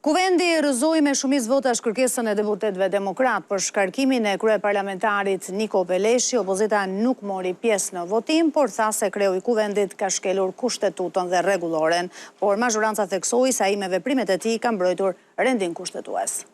Kuvendi rrëzoi me shumicë votash kërkesën e deputetëve demokrat për shkarkimin e kryeparlamentarit Niko Peleshi. Opozita nuk mori pjesë në votim, por tha se kreu i kuvendit ka shkelur kushtetutën dhe rregulloren, por mazhoranca theksoi se ai me veprimet e tij ka mbrojtur rendin kushtetues.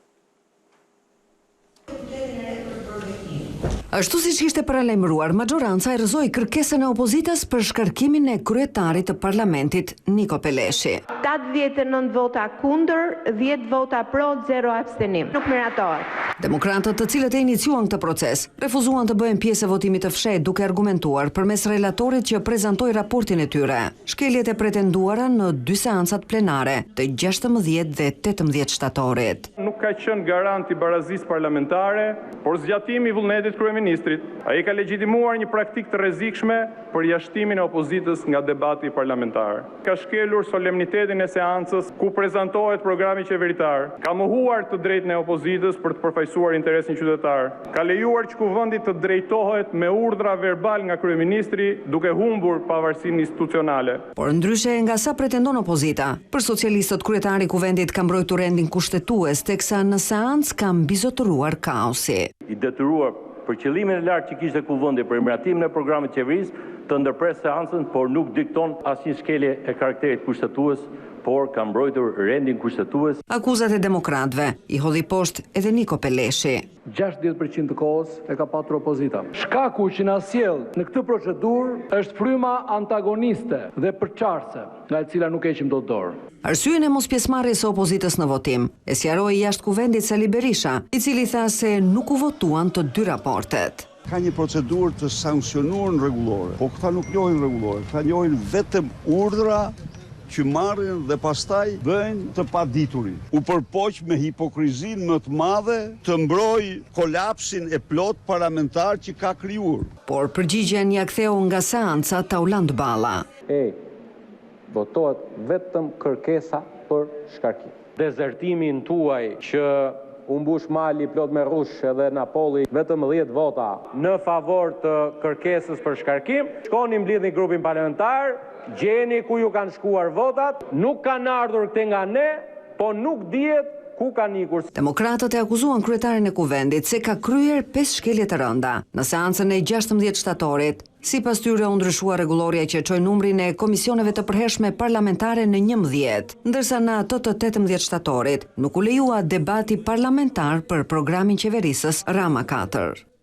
Ashtu siç ishte paralajmëruar, majoranca e rrëzoi kërkesën e opozitës për shkarkimin e kryetarit të parlamentit Niko Peleshi. 89 vota kundër, 10 vota pro, 0 abstenim. Nuk miratohet. Demokratët, të cilët e iniciuan këtë proces, refuzuan të bëhen pjesë e votimit të fshehtë duke argumentuar përmes relatorit që prezantoi raportin e tyre. Shkeljet e pretenduara në dy seancat plenare të 16 dhe 18 shtatorit. Nuk ka qenë garant i barazisë parlamentare, por zgjatimi i vullnetit kryeministrit. Ai ka legjitimuar një praktikë të rrezikshme për jashtimin e opozitës nga debati parlamentar. Ka shkelur solemnitetin e seancës ku prezantohet programi qeveritar. Ka mohuar të drejtën e opozitës për të përfaqësuar interesin qytetar. Ka lejuar që kuvendi të drejtohet me urdhra verbal nga kryeministri, duke humbur pavarësinë institucionale. Por ndryshe nga sa pretendon opozita, për socialistët kryetari i kuvendit ka mbrojtur rendin kushtetues, teksa në seancë ka mbizotëruar kaosi. I detyruar për qëllimin e lartë që kishte kuvendi për miratimin e programit qeverisë të ndërpres seancën, por nuk dikton asnjë shkelje e karakterit kushtetues, por ka mbrojtur rendin kushtetues. Akuzat e demokratëve i hodhi poshtë edhe Niko Peleshi. 60% të kohës e ka patur opozita. Shkaku që na sjell në këtë procedurë është fryma antagoniste dhe përçarse, nga e cila nuk heqim dot dorë. Arsyeën e mospjesëmarrjes së opozitës në votim e sqaroi jashtë kuvendit Sali Berisha, i cili tha se nuk u votuan të dy raportet. Ka një procedurë të sanksionuar në rregullore, po këta nuk njohin rregullore, këta njohin vetëm urdhra që marrin dhe pastaj bëjnë të paditurin. U përpoq me hipokrizinë më të madhe të mbroj kolapsin e plot parlamentar që ka krijuar. Por përgjigjen ja ktheu nga seanca Tauland Balla. Votohet vetëm kërkesa për shkarkim. Dezertimin tuaj që u mbush mali plot me rrush edhe na polli vetëm 10 vota në favor të kërkesës për shkarkim, shkoni mblidhni grupin parlamentar, gjeni ku ju kanë shkuar votat, nuk kanë ardhur këte nga ne, po nuk dihet ku kanë ikur. Demokratët e akuzuan kryetarin e kuvendit se ka kryer 5 shkelje të rënda. Në seancën e 16 shtatorit, sipas tyre u ndryshua rregulloria që çoi numrin e komisioneve të përhershme parlamentare në 11, ndërsa në ato të 18 shtatorit nuk u lejua debati parlamentar për programin qeverisës Rama 4.